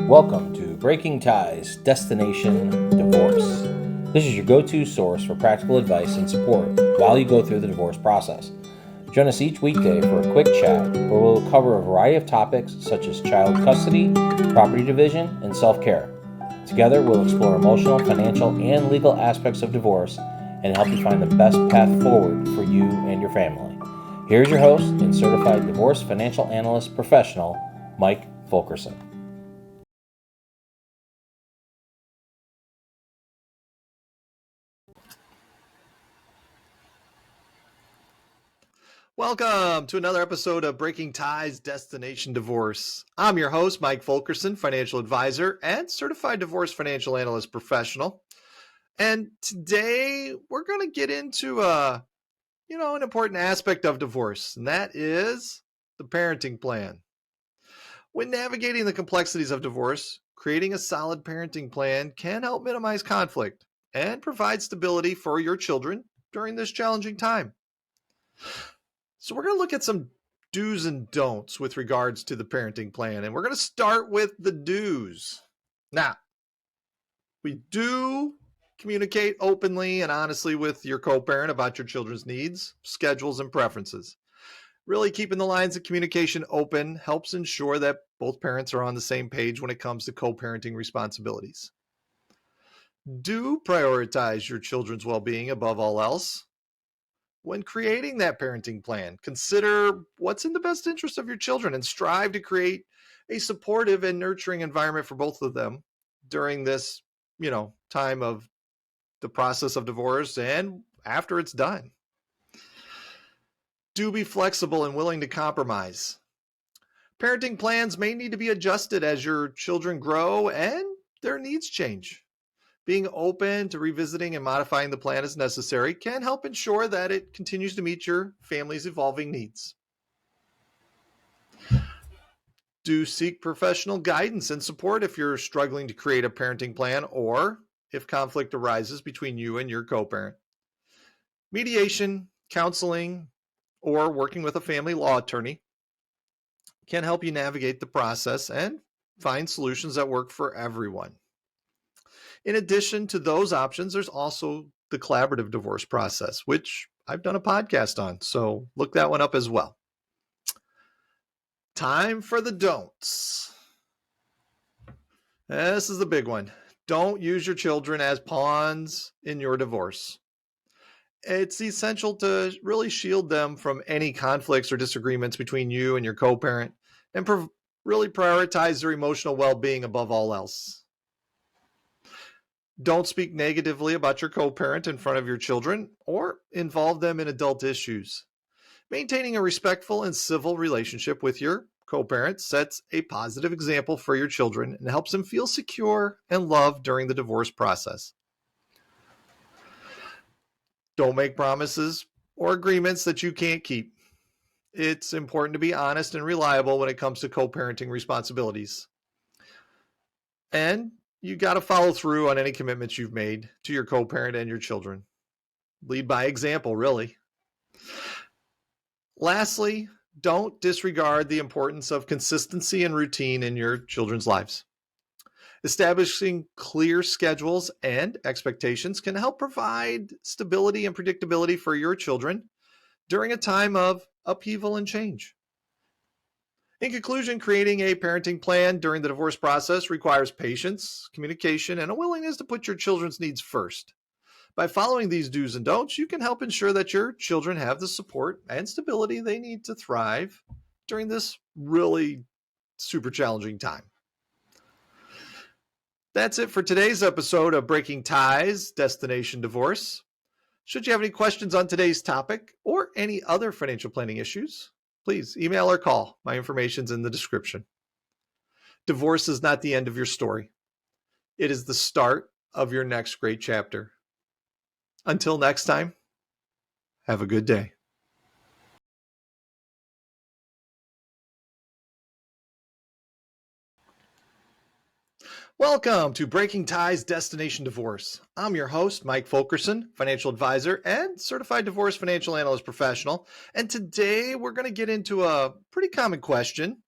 Welcome to Breaking Ties, Destination Divorce. This is your go-to source for practical advice and support while you go through the divorce process. Join us each weekday for a quick chat where we'll cover a variety of topics such as child custody, property division, and self-care. Together, we'll explore emotional, financial, and legal aspects of divorce and help you find the best path forward for you and your family. Here's your host and Certified Divorce Financial Analyst professional, Mike Fulkerson. Welcome to another episode of Breaking Ties, Destination Divorce. I'm your host, Mike Fulkerson, financial advisor and certified divorce financial analyst professional. And today we're going to get into an important aspect of divorce, and that is the parenting plan. When navigating the complexities of divorce, creating a solid parenting plan can help minimize conflict and provide stability for your children during this challenging time. So we're going to look at some do's and don'ts with regards to the parenting plan. And we're going to start with the do's. Now, we do communicate openly and honestly with your co-parent about your children's needs, schedules, and preferences. Really keeping the lines of communication open helps ensure that both parents are on the same page when it comes to co-parenting responsibilities. Do prioritize your children's well-being above all else. When creating that parenting plan, consider what's in the best interest of your children and strive to create a supportive and nurturing environment for both of them during this, time of the process of divorce and after it's done. Do be flexible and willing to compromise. Parenting plans may need to be adjusted as your children grow and their needs change. Being open to revisiting and modifying the plan as necessary can help ensure that it continues to meet your family's evolving needs. Do seek professional guidance and support if you're struggling to create a parenting plan or if conflict arises between you and your co-parent. Mediation, counseling, or working with a family law attorney can help you navigate the process and find solutions that work for everyone. In addition to those options, there's also the collaborative divorce process, which I've done a podcast on, so look that one up as well. Time for the don'ts. This is the big one. Don't use your children as pawns in your divorce. It's essential to really shield them from any conflicts or disagreements between you and your co-parent and really prioritize their emotional well-being above all else. Don't speak negatively about your co-parent in front of your children or involve them in adult issues. Maintaining a respectful and civil relationship with your co-parent sets a positive example for your children and helps them feel secure and loved during the divorce process. Don't make promises or agreements that you can't keep. It's important to be honest and reliable when it comes to co-parenting responsibilities. And you got to follow through on any commitments you've made to your co-parent and your children. Lead by example, really. Lastly, don't disregard the importance of consistency and routine in your children's lives. Establishing clear schedules and expectations can help provide stability and predictability for your children during a time of upheaval and change. In conclusion, creating a parenting plan during the divorce process requires patience, communication, and a willingness to put your children's needs first. By following these do's and don'ts, you can help ensure that your children have the support and stability they need to thrive during this really super challenging time. That's it for today's episode of Breaking Ties, Destination Divorce. Should you have any questions on today's topic or any other financial planning issues, please email or call. My information's in the description. Divorce is not the end of your story. It is the start of your next great chapter. Until next time, have a good day. Welcome to Breaking Ties, Destination Divorce. I'm your host, Mike Fulkerson, financial advisor and certified divorce financial analyst professional. And today we're going to get into a pretty common question.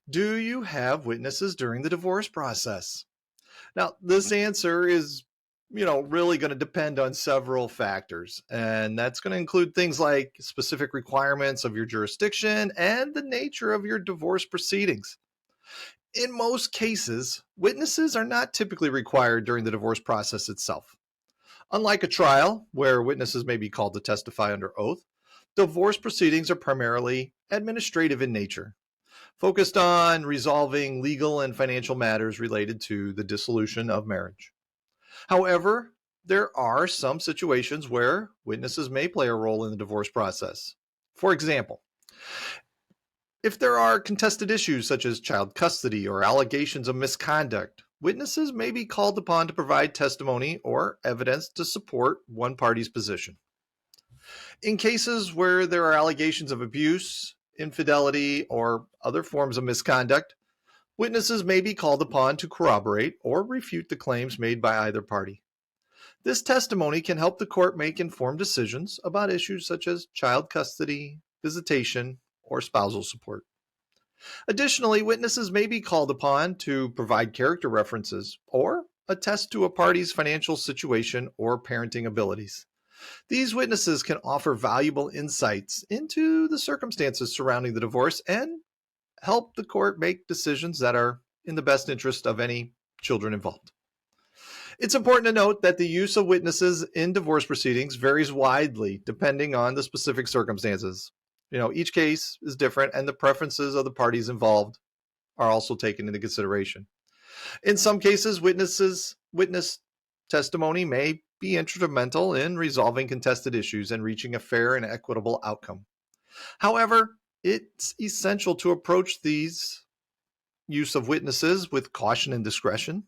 Do you have witnesses during the divorce process? Now, this answer is, really going to depend on several factors, and that's going to include things like specific requirements of your jurisdiction and the nature of your divorce proceedings. In most cases, witnesses are not typically required during the divorce process itself. Unlike a trial, where witnesses may be called to testify under oath, divorce proceedings are primarily administrative in nature, focused on resolving legal and financial matters related to the dissolution of marriage. However, there are some situations where witnesses may play a role in the divorce process. For example, if there are contested issues such as child custody or allegations of misconduct, witnesses may be called upon to provide testimony or evidence to support one party's position. In cases where there are allegations of abuse, infidelity, or other forms of misconduct, witnesses may be called upon to corroborate or refute the claims made by either party. This testimony can help the court make informed decisions about issues such as child custody, visitation, or spousal support. Additionally, witnesses may be called upon to provide character references or attest to a party's financial situation or parenting abilities. These witnesses can offer valuable insights into the circumstances surrounding the divorce and help the court make decisions that are in the best interest of any children involved. It's important to note that the use of witnesses in divorce proceedings varies widely depending on the specific circumstances. Each case is different, and the preferences of the parties involved are also taken into consideration. In some cases, witness testimony may be instrumental in resolving contested issues and reaching a fair and equitable outcome. However, it's essential to approach these use of witnesses with caution and discretion.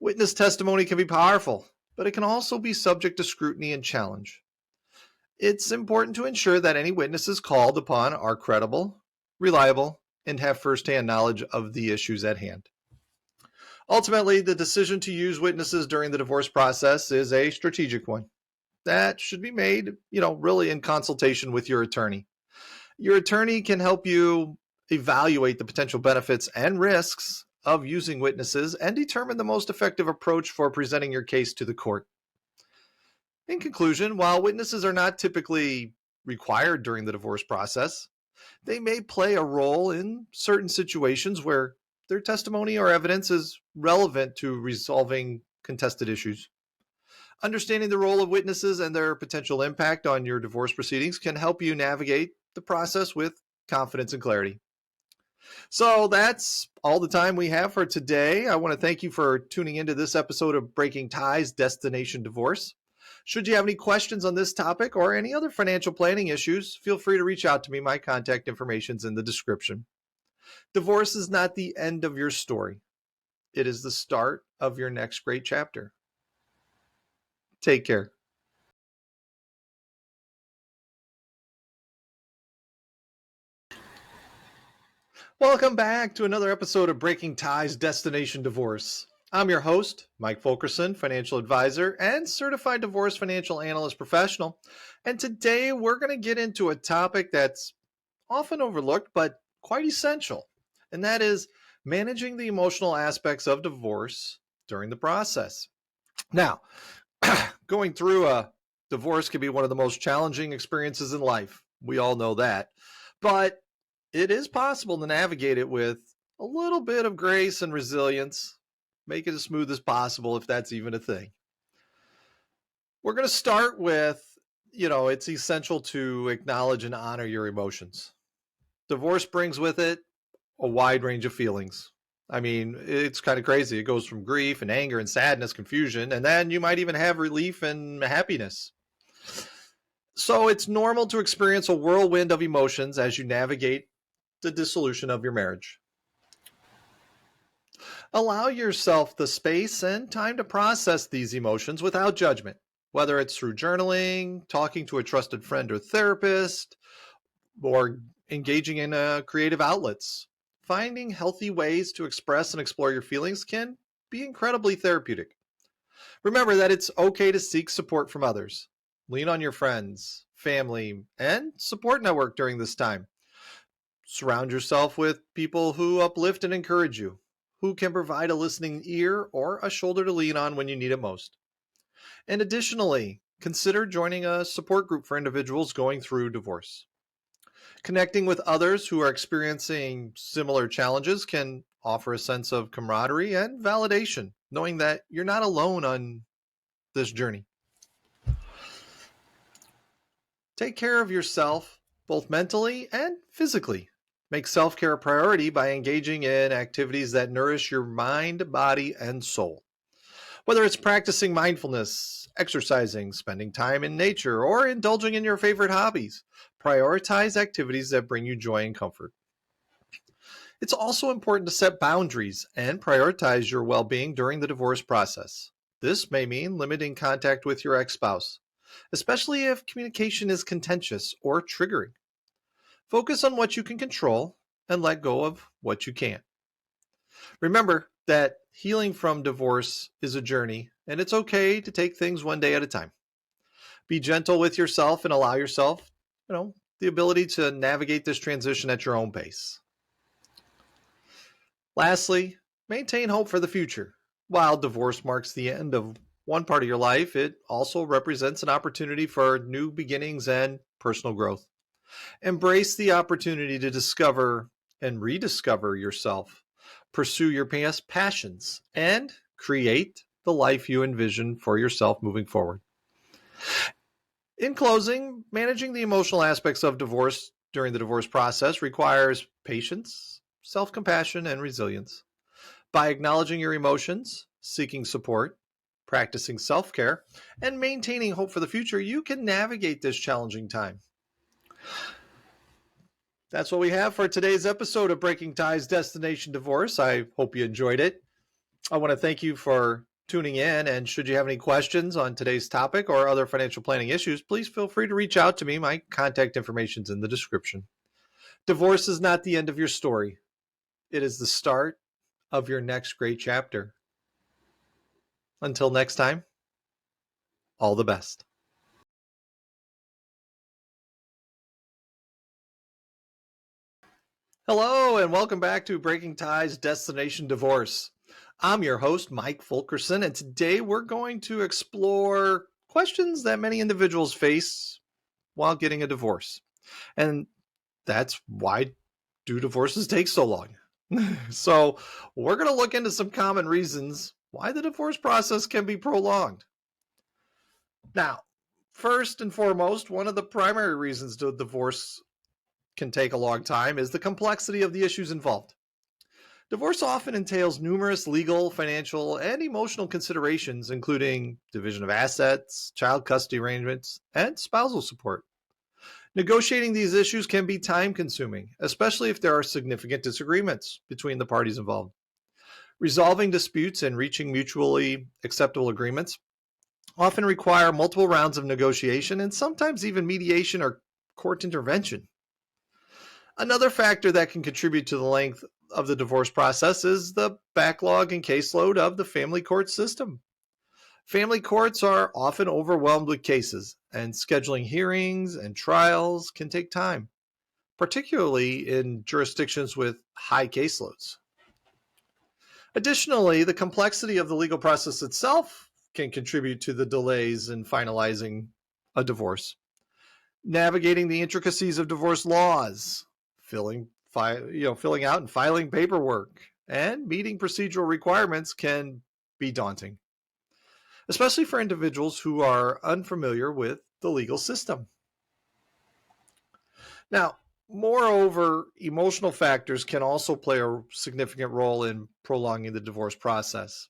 Witness testimony can be powerful, but it can also be subject to scrutiny and challenge. It's important to ensure that any witnesses called upon are credible, reliable, and have firsthand knowledge of the issues at hand. Ultimately, the decision to use witnesses during the divorce process is a strategic one that should be made, really in consultation with your attorney. Your attorney can help you evaluate the potential benefits and risks of using witnesses and determine the most effective approach for presenting your case to the court. In conclusion, while witnesses are not typically required during the divorce process, they may play a role in certain situations where their testimony or evidence is relevant to resolving contested issues. Understanding the role of witnesses and their potential impact on your divorce proceedings can help you navigate the process with confidence and clarity. So that's all the time we have for today. I want to thank you for tuning into this episode of Breaking Ties, Destination Divorce. Should you have any questions on this topic or any other financial planning issues, feel free to reach out to me. My contact information is in the description. Divorce is not the end of your story. It is the start of your next great chapter. Take care. Welcome back to another episode of Breaking Ties, Destination Divorce. I'm your host, Mike Fulkerson, financial advisor and certified divorce financial analyst professional. And today we're going to get into a topic that's often overlooked, but quite essential. And that is managing the emotional aspects of divorce during the process. Now, going through a divorce can be one of the most challenging experiences in life. We all know that. But it is possible to navigate it with a little bit of grace and resilience. Make it as smooth as possible if that's even a thing. We're going to start with, it's essential to acknowledge and honor your emotions. Divorce brings with it a wide range of feelings. I mean, it's kind of crazy. It goes from grief and anger and sadness, confusion, and then you might even have relief and happiness. So it's normal to experience a whirlwind of emotions as you navigate the dissolution of your marriage. Allow yourself the space and time to process these emotions without judgment, whether it's through journaling, talking to a trusted friend or therapist, or engaging in creative outlets. Finding healthy ways to express and explore your feelings can be incredibly therapeutic. Remember that it's okay to seek support from others. Lean on your friends, family, and support network during this time. Surround yourself with people who uplift and encourage you, who can provide a listening ear or a shoulder to lean on when you need it most. And additionally, consider joining a support group for individuals going through divorce. Connecting with others who are experiencing similar challenges can offer a sense of camaraderie and validation, knowing that you're not alone on this journey. Take care of yourself, both mentally and physically. Make self-care a priority by engaging in activities that nourish your mind, body, and soul. Whether it's practicing mindfulness, exercising, spending time in nature, or indulging in your favorite hobbies, prioritize activities that bring you joy and comfort. It's also important to set boundaries and prioritize your well-being during the divorce process. This may mean limiting contact with your ex-spouse, especially if communication is contentious or triggering. Focus on what you can control and let go of what you can't. Remember that healing from divorce is a journey, and it's okay to take things one day at a time. Be gentle with yourself and allow yourself, the ability to navigate this transition at your own pace. Lastly, maintain hope for the future. While divorce marks the end of one part of your life, it also represents an opportunity for new beginnings and personal growth. Embrace the opportunity to discover and rediscover yourself, pursue your past passions, and create the life you envision for yourself moving forward. In closing, managing the emotional aspects of divorce during the divorce process requires patience, self-compassion, and resilience. By acknowledging your emotions, seeking support, practicing self-care, and maintaining hope for the future, you can navigate this challenging time. That's what we have for today's episode of Breaking Ties Destination Divorce. I hope you enjoyed it. I want to thank you for tuning in, and should you have any questions on today's topic or other financial planning issues, please feel free to reach out to me. My contact information is in the description. Divorce is not the end of your story. It is the start of your next great chapter. Until next time, all the best. Hello, and welcome back to Breaking Ties Destination Divorce. I'm your host, Mike Fulkerson, and today we're going to explore questions that many individuals face while getting a divorce. And that's why do divorces take so long? So we're going to look into some common reasons why the divorce process can be prolonged. Now, first and foremost, one of the primary reasons the divorce can take a long time is the complexity of the issues involved. Divorce often entails numerous legal, financial, and emotional considerations, including division of assets, child custody arrangements, and spousal support. Negotiating these issues can be time-consuming, especially if there are significant disagreements between the parties involved. Resolving disputes and reaching mutually acceptable agreements often require multiple rounds of negotiation and sometimes even mediation or court intervention. Another factor that can contribute to the length of the divorce process is the backlog and caseload of the family court system. Family courts are often overwhelmed with cases, and scheduling hearings and trials can take time, particularly in jurisdictions with high caseloads. Additionally, the complexity of the legal process itself can contribute to the delays in finalizing a divorce. Navigating the intricacies of divorce laws, filling out and filing paperwork, and meeting procedural requirements can be daunting, especially for individuals who are unfamiliar with the legal system. Now, moreover, emotional factors can also play a significant role in prolonging the divorce process.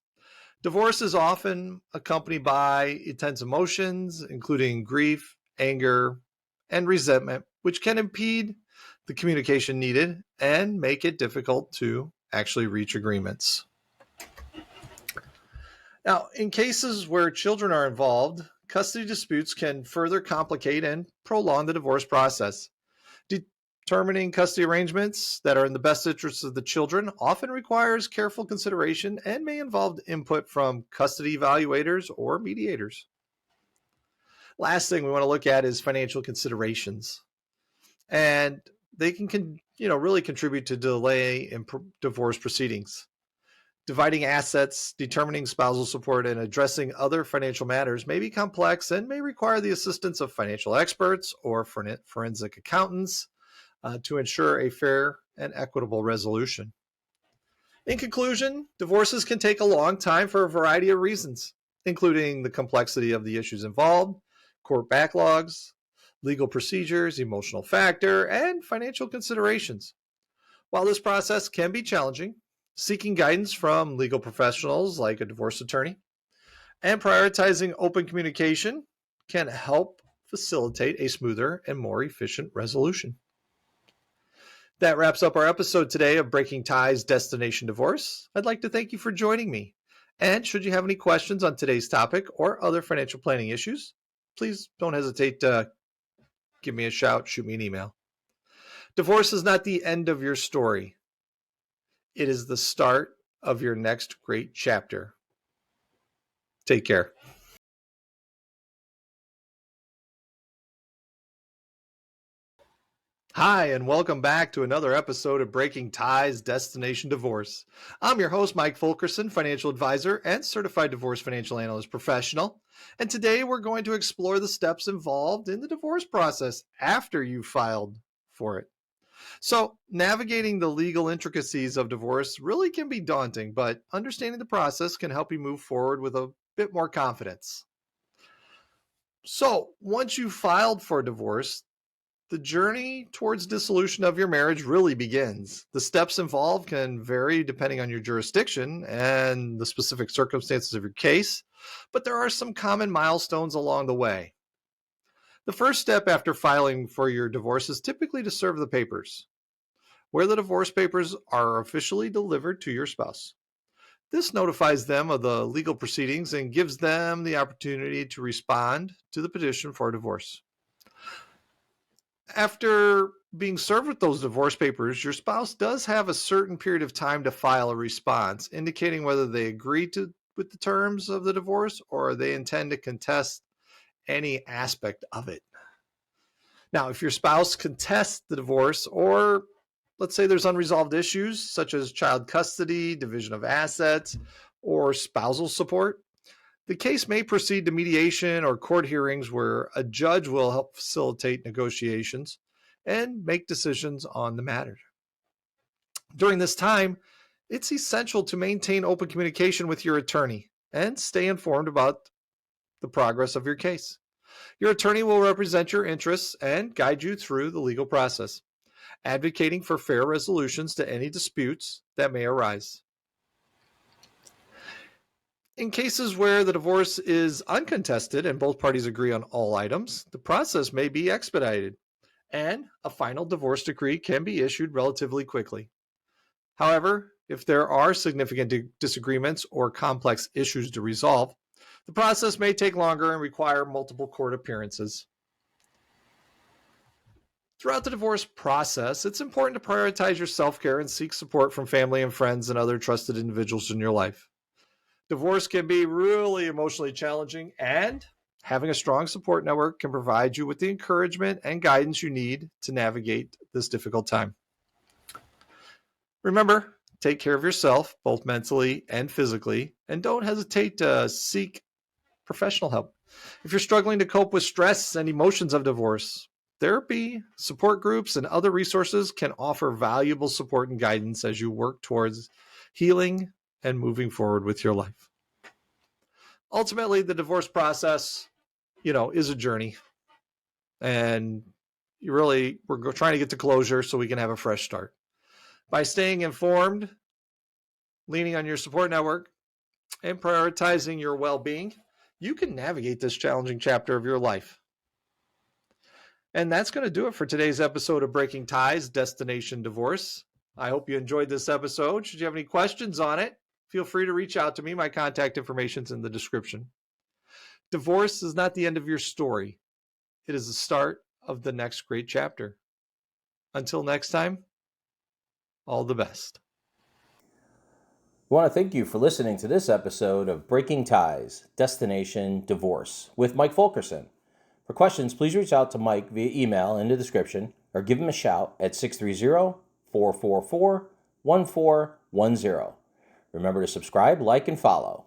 Divorce is often accompanied by intense emotions, including grief, anger, and resentment, which can impede the communication needed and make it difficult to actually reach agreements. Now, in cases where children are involved, custody disputes can further complicate and prolong the divorce process. Determining custody arrangements that are in the best interests of the children often requires careful consideration and may involve input from custody evaluators or mediators. Last thing we want to look at is financial considerations. And they can really contribute to delay in divorce proceedings. Dividing assets, determining spousal support, and addressing other financial matters may be complex and may require the assistance of financial experts or forensic accountants to ensure a fair and equitable resolution. In conclusion, divorces can take a long time for a variety of reasons, including the complexity of the issues involved, court backlogs, legal procedures, emotional factor, and financial considerations. While this process can be challenging, seeking guidance from legal professionals like a divorce attorney and prioritizing open communication can help facilitate a smoother and more efficient resolution. That wraps up our episode today of Breaking Ties Destination Divorce. I'd like to thank you for joining me. And should you have any questions on today's topic or other financial planning issues, please don't hesitate to give me a shout, shoot me an email. Divorce is not the end of your story. It is the start of your next great chapter. Take care. Hi, and welcome back to another episode of Breaking Ties Destination Divorce. I'm your host, Mike Fulkerson, financial advisor and certified divorce financial analyst professional. And today we're going to explore the steps involved in the divorce process after you filed for it. So, navigating the legal intricacies of divorce really can be daunting, but understanding the process can help you move forward with a bit more confidence. So, once you filed for divorce, the journey towards dissolution of your marriage really begins. The steps involved can vary depending on your jurisdiction and the specific circumstances of your case, but there are some common milestones along the way. The first step after filing for your divorce is typically to serve the papers, where the divorce papers are officially delivered to your spouse. This notifies them of the legal proceedings and gives them the opportunity to respond to the petition for divorce. After being served with those divorce papers, your spouse does have a certain period of time to file a response, indicating whether they agree with the terms of the divorce or they intend to contest any aspect of it. Now, if your spouse contests the divorce, or let's say there's unresolved issues such as child custody, division of assets, or spousal support, the case may proceed to mediation or court hearings where a judge will help facilitate negotiations and make decisions on the matter. During this time, it's essential to maintain open communication with your attorney and stay informed about the progress of your case. Your attorney will represent your interests and guide you through the legal process, advocating for fair resolutions to any disputes that may arise. In cases where the divorce is uncontested and both parties agree on all items, the process may be expedited, and a final divorce decree can be issued relatively quickly. However, if there are significant disagreements or complex issues to resolve, the process may take longer and require multiple court appearances. Throughout the divorce process, it's important to prioritize your self-care and seek support from family and friends and other trusted individuals in your life. Divorce can be really emotionally challenging, and having a strong support network can provide you with the encouragement and guidance you need to navigate this difficult time. Remember, take care of yourself, both mentally and physically, and don't hesitate to seek professional help. If you're struggling to cope with stress and emotions of divorce, therapy, support groups, and other resources can offer valuable support and guidance as you work towards healing and moving forward with your life. Ultimately, the divorce process, is a journey. And we're trying to get to closure so we can have a fresh start. By staying informed, leaning on your support network, and prioritizing your well-being, you can navigate this challenging chapter of your life. And that's going to do it for today's episode of Breaking Ties Destination Divorce. I hope you enjoyed this episode. Should you have any questions on it, feel free to reach out to me. My contact information is in the description. Divorce is not the end of your story. It is the start of the next great chapter. Until next time, all the best. We want to thank you for listening to this episode of Breaking Ties Destination Divorce with Mike Fulkerson. For questions, please reach out to Mike via email in the description or give him a shout at 444-1410. Remember to subscribe, like, and follow.